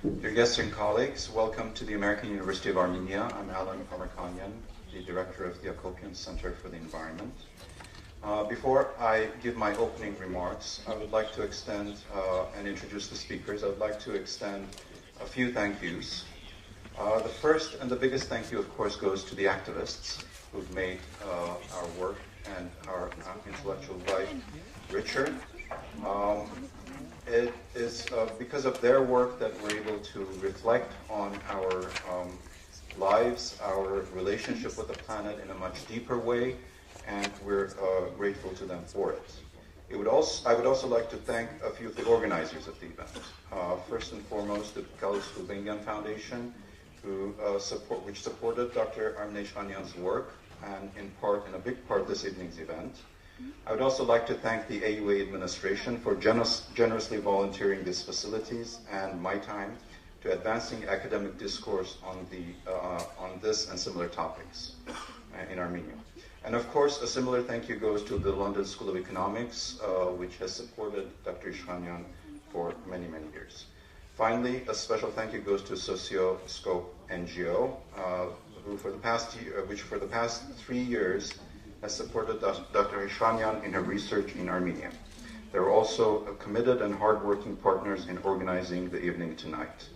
Dear guests and colleagues, welcome to the American University of Armenia. I'm Alen Amirkhanian, the director of the Akopian Center for the Environment. Before I give my opening remarks, I would like to extend and introduce the speakers. I would like to extend a few thank yous. The first and the biggest thank you, of course, goes to the activists who've made our work and our intellectual life richer. It is because of their work that we're able to reflect on our lives, our relationship with the planet in a much deeper way, and we're grateful to them for it. I would also like to thank a few of the organizers of the event. First and foremost, the Kalis Gulbenkian Foundation, which supported Dr. Armine Ishkanian's work, and in a big part, this evening's event. I would also like to thank the AUA administration for generously volunteering these facilities and my time to advancing academic discourse on this and similar topics in Armenia. And of course, a similar thank you goes to the London School of Economics, which has supported Dr. Ishkanian for many, many years. Finally, a special thank you goes to Socio-scope NGO, which for the past 3 years has supported Dr. Ishkanian in her research in Armenia. They're also committed and hardworking partners in organizing the evening tonight.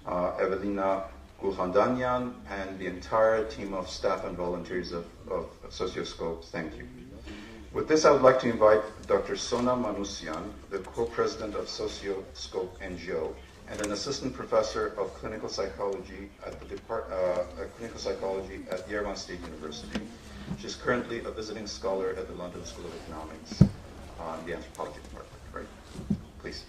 Evelina Gulkhandanian and the entire team of staff and volunteers of Socio-scope, thank you. With this, I would like to invite Dr. Sona Manusyan, the co-president of Socio-scope NGO, and an assistant professor of clinical psychology at Yerevan State University. She's currently a visiting scholar at the London School of Economics in the anthropology department. Right? Please.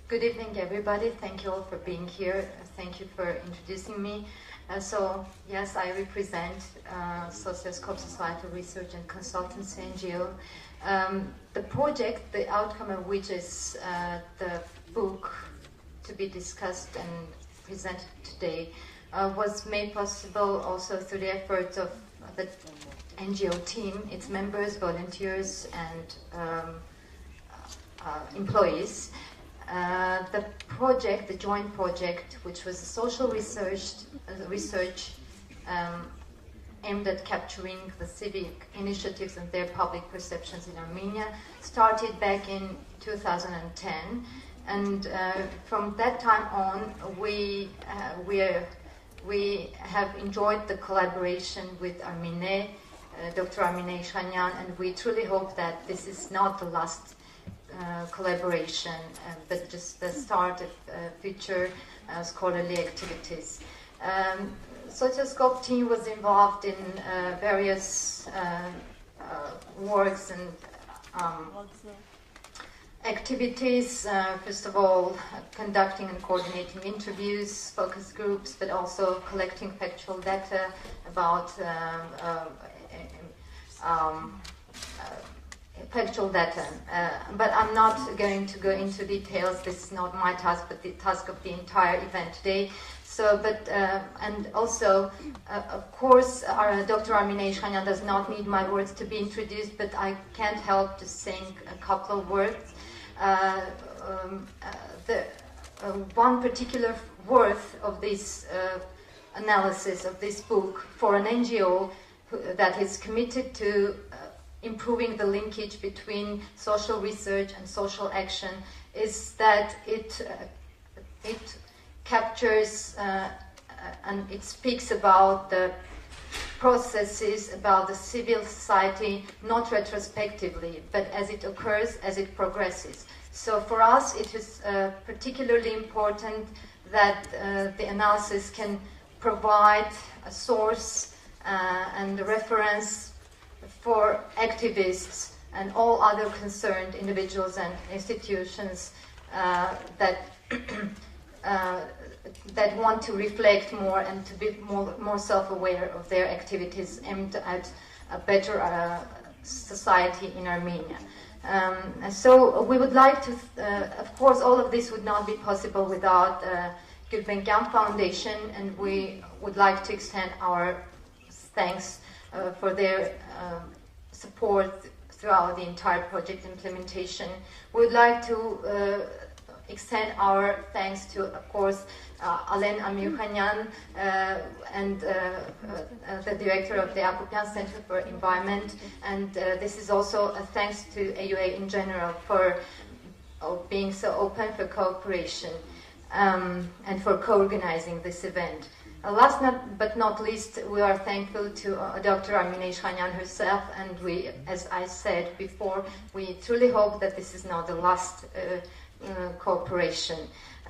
Good evening, everybody. Thank you all for being here. Thank you for introducing me. So, yes, I represent Socio-scope Societal Research and Consultancy NGO. The project, the outcome of which is the book to be discussed and presented today, was made possible also through the efforts of the NGO team, its members, volunteers, and employees. The project, the joint project, which was a social research aimed at capturing the civic initiatives and their public perceptions in Armenia, started back in 2010, and from that time on, we have enjoyed the collaboration with Armine, Dr. Armine Ishkanian, and we truly hope that this is not the last collaboration, but just the start of future scholarly activities. Socio-scope team was involved in various works and activities. First of all, conducting and coordinating interviews, focus groups, but also collecting factual data about factual data. But I'm not going to go into details. This is not my task, but the task of the entire event today. So, but, and also, of course, Dr. Armine Ishkanian does not need my words to be introduced, but I can't help just saying a couple of words. One particular worth of this analysis of this book for an NGO that is committed to improving the linkage between social research and social action is that it captures and it speaks about the processes, about the civil society, not retrospectively, but as it occurs, as it progresses. So for us, it is particularly important that the analysis can provide a source and a reference for activists and all other concerned individuals and institutions that that want to reflect more and to be more self-aware of their activities aimed at a better society in Armenia. So we would like to, of course, all of this would not be possible without Gulbenkian Foundation, and we would like to extend our thanks for their support throughout the entire project implementation. We would like to extend our thanks to, of course, Alen Amirkhanian and the director of the Amirkhanian Center for Environment, and this is also a thanks to AUA in general for being so open for cooperation and for co-organizing this event. Last but not least, we are thankful to Dr. Armine Ishkanian herself, and we, as I said before, we truly hope that this is not the last cooperation.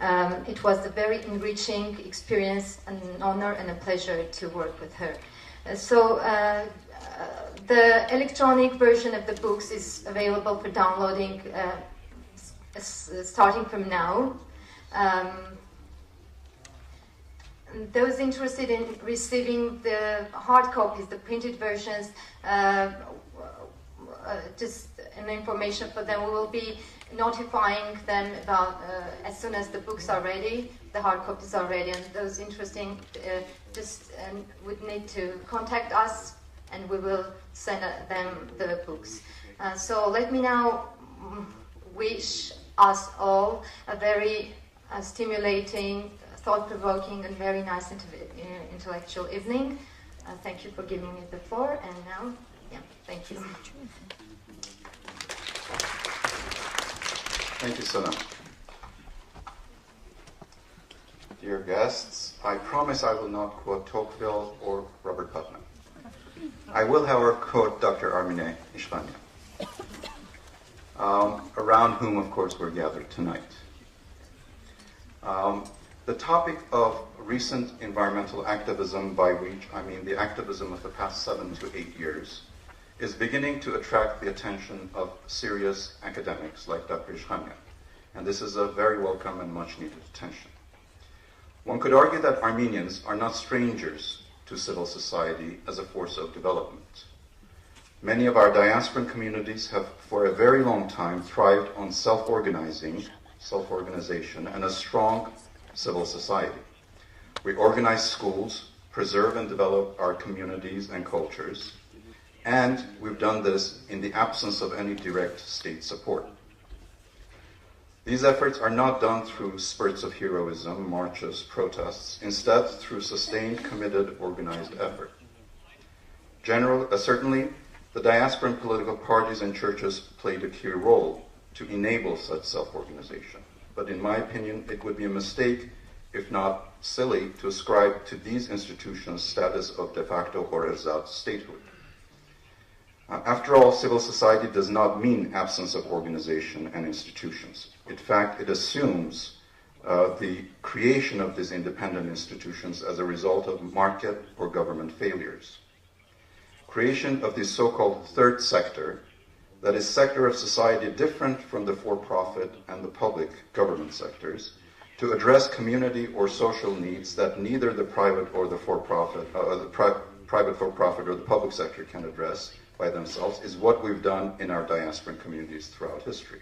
It was a very enriching experience, an honor and a pleasure to work with her. The electronic version of the books is available for downloading starting from now. Those interested in receiving the hard copies, the printed versions, just an information for them. We will be notifying them about as soon as the books are ready, the hard copies are ready, and those interesting just would need to contact us, and we will send them the books. So let me now wish us all a very stimulating, thought-provoking, and very nice intellectual evening. Thank you for giving me the floor, and now, yeah, thank you. Thank you, Sona. Dear guests, I promise I will not quote Tocqueville or Robert Putnam. I will, however, quote Dr. Armine Ishkanian, around whom, of course, we're gathered tonight. The topic of recent environmental activism, by which I mean the activism of the past 7 to 8 years, is beginning to attract the attention of serious academics like Dr. Ishkanian, and this is a very welcome and much needed attention. One could argue that Armenians are not strangers to civil society as a force of development. Many of our diasporan communities have for a very long time thrived on self-organization, and a strong civil society. We organize schools, preserve and develop our communities and cultures, and we've done this in the absence of any direct state support. These efforts are not done through spurts of heroism, marches, protests, instead through sustained, committed, organized effort. Certainly, the diasporan political parties and churches played a key role to enable such self-organization. But in my opinion, it would be a mistake, if not silly, to ascribe to these institutions status of de facto or ersatz statehood. After all, civil society does not mean absence of organization and institutions. In fact, it assumes the creation of these independent institutions as a result of market or government failures. Creation of this so-called third sector, that is sector of society different from the for-profit and the public government sectors, to address community or social needs that neither the private or the for-profit, private for-profit or the public sector can address by themselves, is what we've done in our diasporan communities throughout history.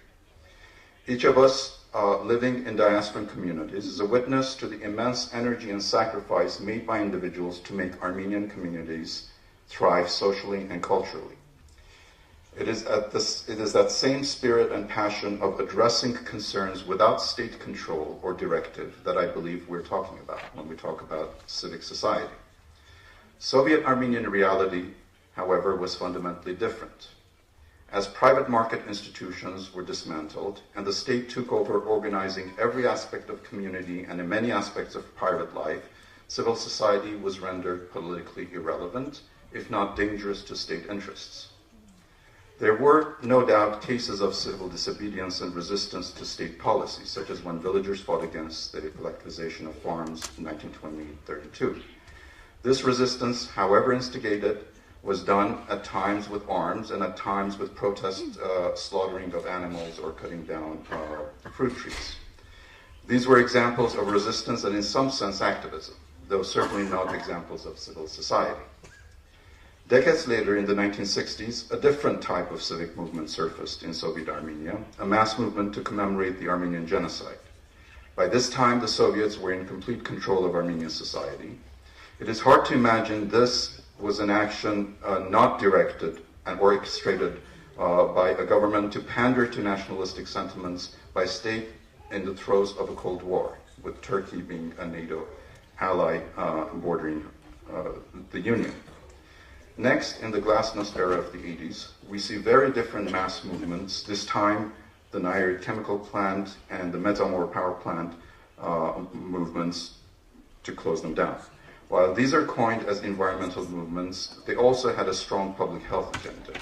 Each of us living in diasporan communities is a witness to the immense energy and sacrifice made by individuals to make Armenian communities thrive socially and culturally. It is that same spirit and passion of addressing concerns without state control or directive that I believe we're talking about when we talk about civic society. Soviet Armenian reality, however, was fundamentally different. As private market institutions were dismantled and the state took over organizing every aspect of community and in many aspects of private life, civil society was rendered politically irrelevant, if not dangerous to state interests. There were, no doubt, cases of civil disobedience and resistance to state policy, such as when villagers fought against the collectivization of farms in 1920-32. This resistance, however instigated, was done at times with arms and at times with protest slaughtering of animals or cutting down fruit trees. These were examples of resistance and in some sense activism, though certainly not examples of civil society. Decades later, in the 1960s, a different type of civic movement surfaced in Soviet Armenia, a mass movement to commemorate the Armenian genocide. By this time, the Soviets were in complete control of Armenian society. It is hard to imagine this was an action not directed and orchestrated by a government to pander to nationalistic sentiments by a state in the throes of a Cold War, with Turkey being a NATO ally bordering the Union. Next, in the glasnost era of the 80s, we see very different mass movements, this time the Nairi chemical plant and the Metamor power plant movements, to close them down. While these are coined as environmental movements, they also had a strong public health agenda.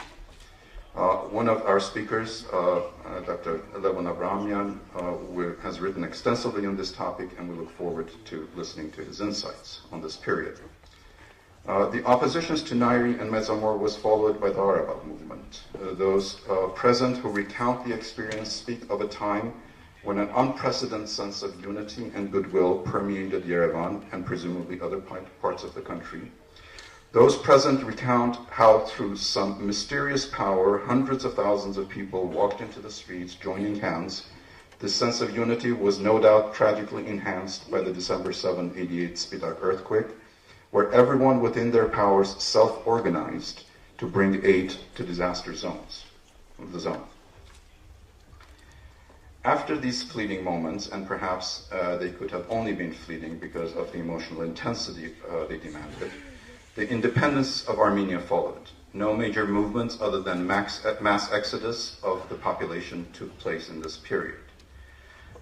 One of our speakers, Dr. Alen Amirkhanian, has written extensively on this topic, and we look forward to listening to his insights on this period. The oppositions to Nairi and Metamor was followed by the Arab movement. Those present who recount the experience speak of a time when an unprecedented sense of unity and goodwill permeated Yerevan and presumably other parts of the country. Those present recount how through some mysterious power, hundreds of thousands of people walked into the streets joining hands. This sense of unity was no doubt tragically enhanced by the December 7, 88 Spitak earthquake, where everyone within their powers self-organized to bring aid to disaster zones, the zone. After these fleeting moments, and perhaps they could have only been fleeting because of the emotional intensity they demanded, the independence of Armenia followed. No major movements other than mass exodus of the population took place in this period.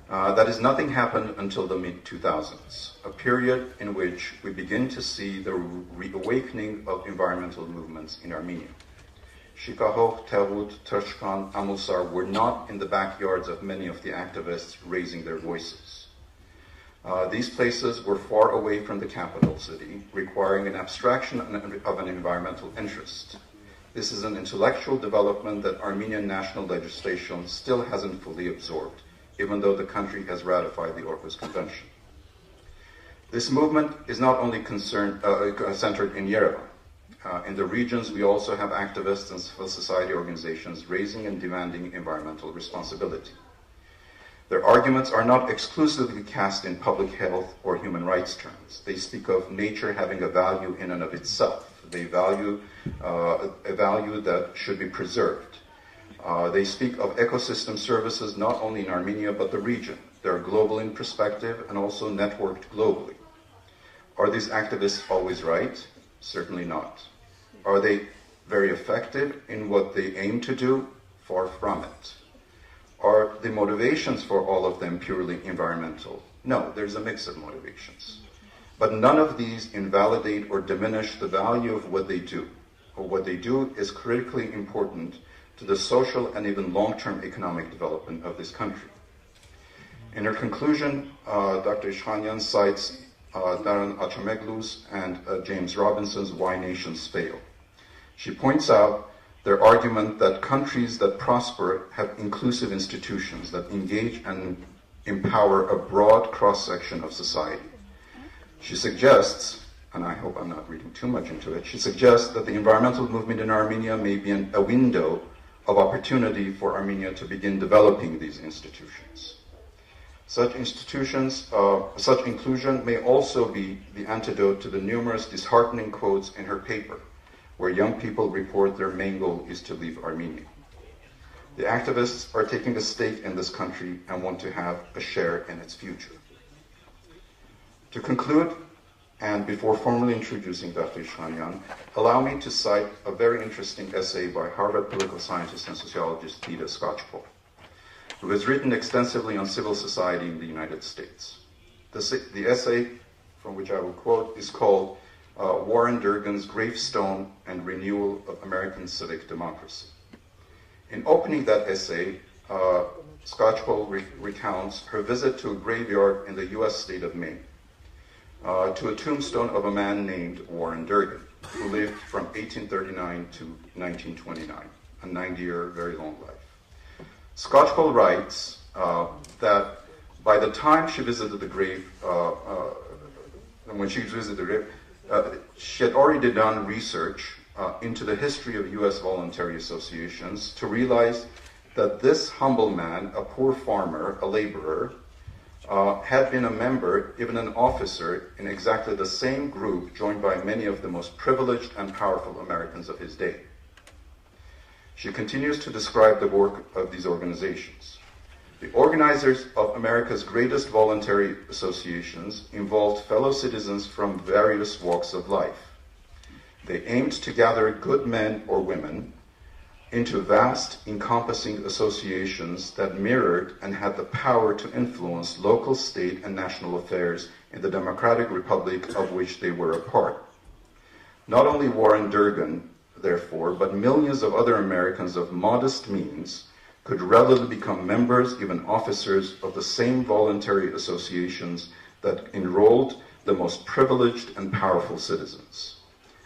That is, nothing happened until the mid-2000s, a period in which we begin to see the reawakening of environmental movements in Armenia. Shikahov, Tevut, Turshkan, Amulsar were not in the backyards of many of the activists raising their voices. These places were far away from the capital city, requiring an abstraction of an environmental interest. This is an intellectual development that Armenian national legislation still hasn't fully absorbed, even though the country has ratified the Orhus Convention. This movement is not only centered in Yerevan. In the regions, we also have activists and civil society organizations raising and demanding environmental responsibility. Their arguments are not exclusively cast in public health or human rights terms. They speak of nature having a value in and of itself. They value a value that should be preserved. They speak of ecosystem services not only in Armenia but the region. They are global in perspective and also networked globally. Are these activists always right? Certainly not. Are they very effective in what they aim to do? Far from it. Are the motivations for all of them purely environmental? No, there's a mix of motivations. But none of these invalidate or diminish the value of what they do. Or what they do is critically important to the social and even long-term economic development of this country. In her conclusion, Dr. Ishkanian cites Darren Achameglu's and James Robinson's Why Nations Fail. She points out their argument that countries that prosper have inclusive institutions that engage and empower a broad cross-section of society. She suggests, and I hope I'm not reading too much into it, she suggests that the environmental movement in Armenia may be a window of opportunity for Armenia to begin developing these institutions. Such inclusion may also be the antidote to the numerous disheartening quotes in her paper, where young people report their main goal is to leave Armenia. The activists are taking a stake in this country and want to have a share in its future. To conclude, and before formally introducing Dr. Ishkanian, allow me to cite a very interesting essay by Harvard political scientist and sociologist Theda Skocpol, who has written extensively on civil society in the United States. The essay, from which I will quote, is called Warren Durgan's Gravestone and Renewal of American Civic Democracy. In opening that essay, Skocpol recounts her visit to a graveyard in the US state of Maine, to a tombstone of a man named Warren Durgan, who lived from 1839 to 1929, a 90-year, very long life. Skocpol writes that by the time she visited the grave, she had already done research into the history of U.S. voluntary associations to realize that this humble man, a poor farmer, a laborer, had been a member, even an officer, in exactly the same group joined by many of the most privileged and powerful Americans of his day. She continues to describe the work of these organizations. The organizers of America's greatest voluntary associations involved fellow citizens from various walks of life. They aimed to gather good men or women into vast, encompassing associations that mirrored and had the power to influence local, state, and national affairs in the democratic republic of which they were a part. Not only Warren Durgan, therefore, but millions of other Americans of modest means could readily become members, even officers, of the same voluntary associations that enrolled the most privileged and powerful citizens.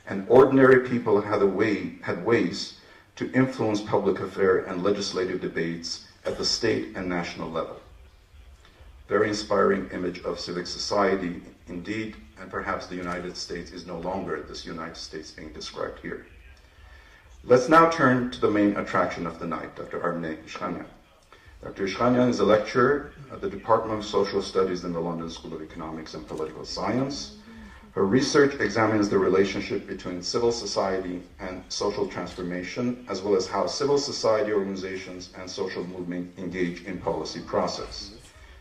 And ordinary people had ways to influence public affair and legislative debates at the state and national level. Very inspiring image of civic society, indeed, and perhaps the United States is no longer this United States being described here. Let's now turn to the main attraction of the night, Dr. Armine Ishkanian. Dr. Ishkanian is a lecturer at the Department of Social Studies in the London School of Economics and Political Science. Her research examines the relationship between civil society and social transformation, as well as how civil society organizations and social movement engage in policy process.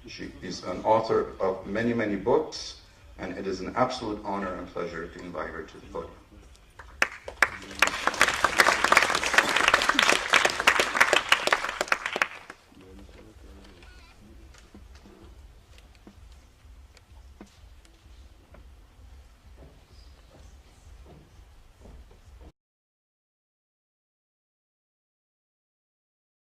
She is an author of many, many books, and it is an absolute honor and pleasure to invite her to the podium.